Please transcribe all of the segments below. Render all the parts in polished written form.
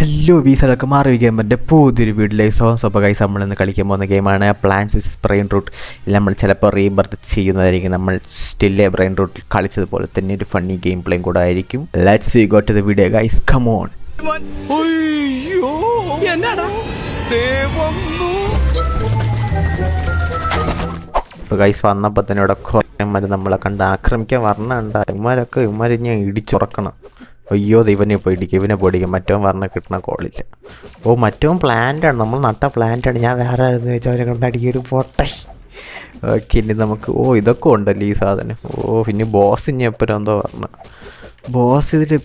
Hello വീസലൊക്കെ മാറി ഗെയിമിൻ്റെ പുതിയൊരു വീട്ടിലേക്ക് സോപ്പ് ഗൈസ് നമ്മളിന്ന് കളിക്കാൻ പോകുന്ന ഗെയിമാണ് പ്ലാൻസ് വിത്ത് ബ്രെയിൻ റൂട്ട്. ഇതിൽ നമ്മൾ ചിലപ്പോൾ റീബർത്ത് ചെയ്യുന്നതായിരിക്കും. നമ്മൾ സ്റ്റില്ലേ ബ്രെയിൻ റൂട്ടിൽ കളിച്ചതുപോലെ തന്നെ ഒരു ഫണ്ണി ഗെയിം പ്ലേയും കൂടെ ആയിരിക്കും. Let's we go to the video guys, come on. ഇപ്പോൾ ഗൈസ് വന്നപ്പോൾ തന്നെ ഇവിടെ കുറേമാർ നമ്മളെ കണ്ട് ആക്രമിക്കാൻ വരണുണ്ട്. ഇവന്മാരെ ഞാൻ ഇടിച്ചുറക്കണം. അയ്യോ ഇവനെ പോയി ഇടിക്കും, ഇവനെ പോയിടിക്കും. മറ്റവൻ പറഞ്ഞ കിട്ടണ കോളില്ല. ഓ മറ്റവൻ പ്ലാന്റാണ്, നമ്മൾ നട്ട പ്ലാന്റാണ്. ഞാൻ വേറെ ആയിരുന്നു വെച്ചാൽ അവനെ കൊണ്ട് അടിക്കേട് പോട്ടെ. ഓക്കെ ഇനി നമുക്ക് ഇതൊക്കെ ഉണ്ടല്ലോ ഈ സാധനം. പിന്നെ ബോസ് ഇനി എപ്പോഴും എന്തോ പറഞ്ഞ ബോസ് ഇതിൽ ഒരു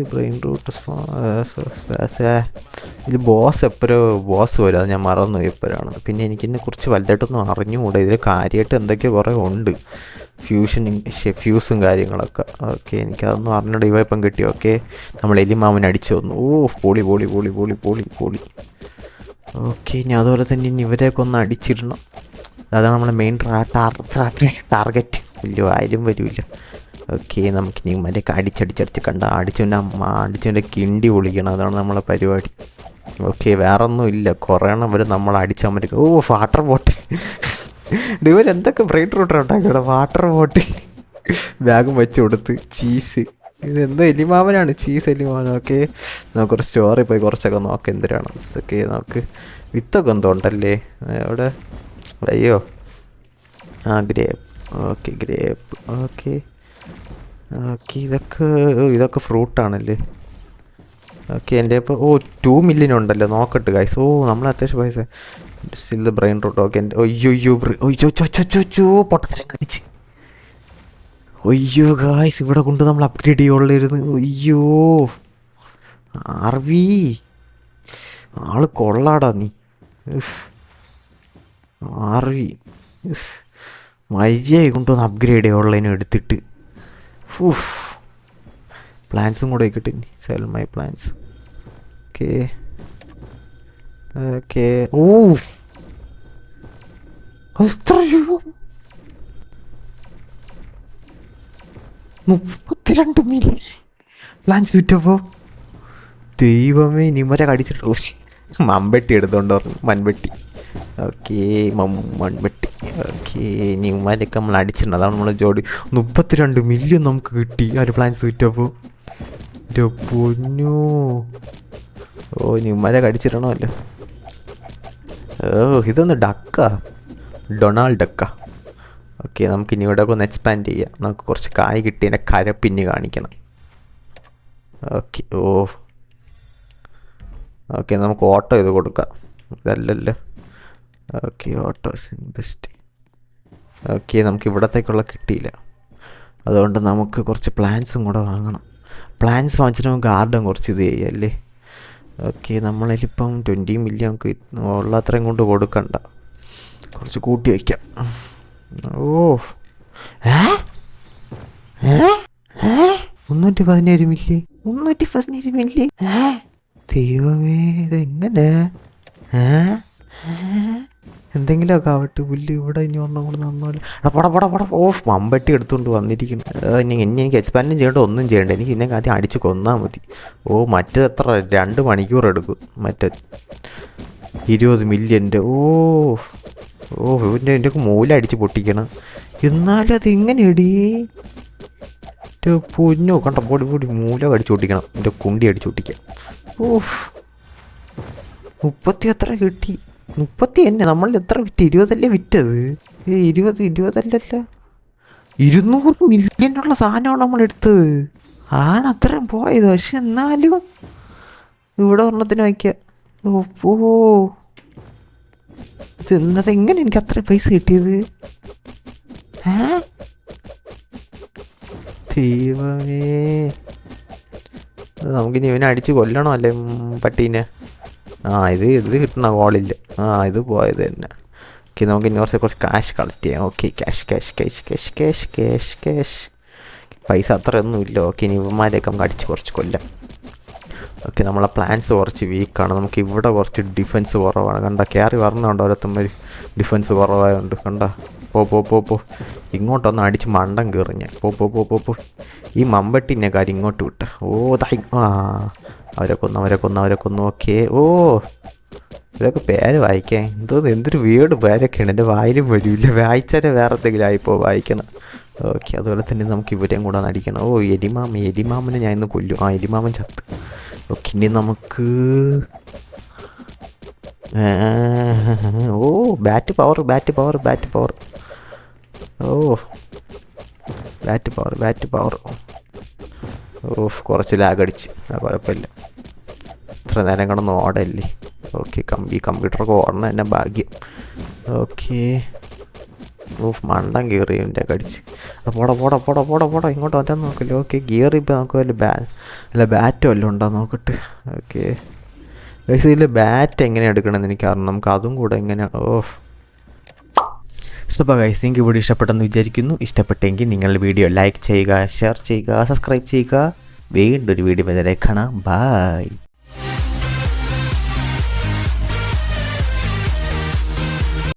ബ്രെയിൻ റൂട്ട് ഇതിൽ ബോസ് എപ്പോഴോ ബോസ് വരും. അത് ഞാൻ മറന്നു എപ്പോഴാണ്. പിന്നെ എനിക്കിതിനെ കുറിച്ച് വലുതായിട്ടൊന്നും അറിഞ്ഞുകൂടാ. ഇതിൽ കാര്യമായിട്ട് എന്തൊക്കെയോ കുറേ ഉണ്ട്, ഫ്യൂസും കാര്യങ്ങളൊക്കെ. ഓക്കെ എനിക്കതൊന്നും അറിഞ്ഞൂടെ. ഇവ ഇപ്പം കിട്ടി. ഓക്കെ നമ്മൾ എലിമാമൻ അടിച്ചു വന്നു. പൊളി പൊളി പൊളി പൊളി പൊളി പൊളി. ഓക്കെ ഇനി അതുപോലെ തന്നെ ഇനി ഇവരെയൊക്കെ ഒന്ന് അടിച്ചിടണം. അതാണ് നമ്മുടെ മെയിൻ ടാർഗറ്റ്. വലിയ ആരും വരില്ല. ഓക്കെ നമുക്കിനി ഇവരെയൊക്കെ അടിച്ചടിച്ചടിച്ച് അടിച്ചവൻ്റെ കിണ്ടി പൊളിക്കണം. അതാണ് നമ്മളെ പരിപാടി. ഓക്കെ വേറെ ഒന്നും ഇല്ല. കുറേ എണ്ണം വരും നമ്മൾ അടിച്ചവർക്ക്. വാട്ടർ ബോട്ടിൽ ഇവരെന്തൊക്കെ ബ്രെയിൻ റൂട്ടർ ഉണ്ടാക്കിയുടെ. വാട്ടർ ബോട്ടിൽ ബാഗും വെച്ച് കൊടുത്ത് ചീസ്. ഇതെന്തോ എലിമാമനാണ്, ചീസ് എലിമാമൻ. ഓക്കെ നമുക്കൊരു സ്റ്റോറി പോയി കുറച്ചൊക്കെ നോക്കാം എന്തിനാണ്. ഓക്കെ നമുക്ക് വിത്തൊക്കെ എന്തോ ഉണ്ടല്ലേ അവിടെ. അയ്യോ grape. Okay grape. Okay okay ഇതൊക്കെ ഫ്രൂട്ടാണല്ലേ. ഓക്കെ എൻ്റെ ഇപ്പോൾ 2 മില്യൺ ഉണ്ടല്ലോ. നോക്കട്ടെ ഗൈസ്. നമ്മൾ അത്യാവശ്യം പൈസ സ്റ്റിൽ ബ്രെയിൻ റൂട്ട്. ഓക്കെ എൻ്റെ ഒയ്യോ പൊട്ടത്തരം കാണിച്ച്. ഒയ്യോ ഗായ്സ് ഇവിടെ കൊണ്ട് നമ്മൾ അപ്ഗ്രേഡ് ചെയ്യുള്ളായിരുന്നു. ഒയ്യോ ആർവി ആള് കൊള്ളാടാ നീ. ആർവി മര്യാദ കൊണ്ടുവന്ന് അപ്ഗ്രേഡ് ചെയ്യുള്ളതിനും എടുത്തിട്ട്. പ്ലാൻസും കൂടെ ആയിക്കട്ടെ. Sell my plans. Okay okay എത്ര രൂപ? 32 മില്യൺ പ്ലാൻസ് വിറ്റപ്പോൾ. ദൈവമേ നിമരെ കടിച്ചിട്ട് മൺവെട്ടി എടുത്തോണ്ട് പറഞ്ഞു. മൺവെട്ടി. ഓക്കെ മൺവെട്ടി. ഓക്കെ നിമരൊക്കെ നമ്മൾ അടിച്ചിട്ടുണ്ട്. അതാണ് നമ്മൾ ജോഡി. 32 മില്യൺ നമുക്ക് കിട്ടി ആ ഒരു പ്ലാൻസ് വിറ്റപ്പോൾ. പൊന്നോ നിമരെ കടിച്ചിടണമല്ലോ. ഇതൊന്ന് ഡക്കാ, ഡൊണാൾഡ് ഡക്കാ. ഓക്കെ നമുക്കിനി ഇവിടെ ഒന്ന് എക്സ്പാൻഡ് ചെയ്യാം. നമുക്ക് കുറച്ച് കായ് കിട്ടിയതിൻ്റെ കരപ്പിന്നി കാണിക്കണം. ഓക്കെ ഓക്കെ നമുക്ക് ഓട്ടോ ചെയ്ത് കൊടുക്കാം. ഇതല്ലല്ലോ. Okay auto best. ഓക്കെ നമുക്ക് ഇവിടത്തേക്കുള്ള കിട്ടിയില്ല. അതുകൊണ്ട് നമുക്ക് കുറച്ച് പ്ലാൻസും കൂടെ വാങ്ങണം. പ്ലാൻസ് വാങ്ങിച്ചിട്ട് നമുക്ക് ഗാർഡൻ കുറച്ച് ഇത് ചെയ്യല്ലേ. ഓക്കെ നമ്മളതിലിപ്പം 20 മില്യൺ നമുക്ക് ഉള്ള അത്രയും കൊണ്ട് കൊടുക്കണ്ട, കുറച്ച് കൂട്ടി വയ്ക്കാം. 317 മില്യൺ. 317 മില്യൺ. ദൈവമേ ഇതെങ്ങനെ? എന്തെങ്കിലുമൊക്കെ ആവട്ടെ. പുല്ല് ഇവിടെ ഇനി ഒന്നും കൂടെ നന്നാലും പട മമ്പട്ടി എടുത്തുകൊണ്ട് വന്നിരിക്കുന്നു. എനിക്ക് എക്സ്പാൻഡും ചെയ്യേണ്ട ഒന്നും ചെയ്യേണ്ട. എനിക്ക് ഇന്നെ ആദ്യം അടിച്ച് കൊന്നാൽ മതി. മറ്റേത് എത്ര 2 മണിക്കൂർ എടുക്കും. മറ്റേ 20 മില്യൻ്റെ. എൻ്റെ മൂല അടിച്ച് പൊട്ടിക്കണം. എന്നാലും അത് എങ്ങനെ ഇടി പൊന്നോ കണ്ട പൊടി മൂല അടിച്ച് പൊട്ടിക്കണം. എൻ്റെ കുണ്ടി അടിച്ച് പൊട്ടിക്കാം. 30 എത്ര കിട്ടി? 30 തന്നെ. നമ്മൾ എത്ര വിറ്റ്? 20 അല്ലേ വിറ്റത്? 20 അല്ലല്ലോ, 200 മില്യനുള്ള സാധനമാണ് നമ്മൾ എടുത്തത്. ആണ് അത്രയും പോയത്. പക്ഷെ എന്നാലും ഇവിടെ ഒരെണ്ണത്തിന് വയ്ക്കുക. ഇത് എങ്ങനെ എനിക്ക് അത്ര പൈസ കിട്ടിയത്? ദൈവമേ നമുക്കിനി ഇവനെ അടിച്ച് കൊല്ലണോ അല്ലേ പട്ടീനെ? ഇത് കിട്ടണ കോളില്ല. ഇത് പോയത് തന്നെ. ഓക്കെ നമുക്ക് ഇനി കുറച്ച് ക്യാഷ് കളക്ട് ചെയ്യാം. ഓക്കെ ക്യാഷ് പൈസ അത്രയൊന്നും ഇല്ല. ഓക്കെ ഇനി ഇവന്മാരെയൊക്കെ നമുക്ക് അടിച്ച് കുറച്ച് കൊല്ലാം. ഓക്കെ നമ്മളെ പ്ലാൻസ് കുറച്ച് വീക്കാണ്. നമുക്ക് ഇവിടെ കുറച്ച് ഡിഫൻസ് കുറവാണ്. കണ്ട കയറി വരണുണ്ട് ഓരോരുത്തന്മാർ. ഡിഫൻസ് കുറവായതുകൊണ്ട് കണ്ട പോ ഇങ്ങോട്ടൊന്ന് അടിച്ച് മണ്ടം കയറി ഞാൻ. പോ ഈ മമ്പട്ടിനെ കാര്യം ഇങ്ങോട്ട് വിട്ട. ഓ തായി അവരെ കൊന്നു. ഓക്കെ. ഓ ഇവരൊക്കെ പേര് വായിക്കാൻ എന്തൊരു വീട് പേരൊക്കെയാണ്. എൻ്റെ വായിലും വരില്ല. വായിച്ചാലേ വേറെ എന്തെങ്കിലും ആയിപ്പോ വായിക്കണം. ഓക്കെ. അതുപോലെ തന്നെ നമുക്ക് ഇവരെയും കൂടെ നടിക്കണം. ഓ എലിമാമനെ ഞാൻ ഇന്ന് കൊല്ലും. എലിമാമൻ ചത്ത്. ഓക്കെ. ഇനി നമുക്ക് ഓ ബാറ്റ് പവർ. ഓ ബാറ്റ് പവർ. ഓ കുറച്ച് ലാഗടിച്ച്. കുഴപ്പമില്ല. ഇത്ര നേരം കിടന്ന് ഓടല്ലേ. ഓക്കെ. കമ്പ്യൂട്ടറൊക്കെ ഓടണം തന്നെ ഭാഗ്യം. ഓക്കെ. മണ്ടം കയറി എൻ്റെ കടിച്ച്. പോടാ ഇങ്ങോട്ട് വരാൻ നോക്കല്ലേ. ഓക്കെ. ഗിയർ ഇപ്പോൾ നമുക്ക് വല്ല ബാറ്റോ വല്ലതും ഉണ്ടോ നോക്കട്ടെ. ഓക്കെ. ഇതിൽ ബാറ്റ് എങ്ങനെ എടുക്കണമെന്ന് എനിക്കറിയണം. നമുക്ക് അതും കൂടെ എങ്ങനെയാണ്. അപ്പോൾ ഗൈസ് നിങ്ങൾക്ക് വീഡിയോ ഇഷ്ടപ്പെട്ടെന്ന് വിചാരിക്കുന്നു. ഇഷ്ടപ്പെട്ടെങ്കിൽ നിങ്ങൾ വീഡിയോ ലൈക്ക് ചെയ്യുക, ഷെയർ ചെയ്യുക, സബ്സ്ക്രൈബ് ചെയ്യുക. വീണ്ടും ഒരു വീഡിയോ വരെ കാണാം. ബൈ.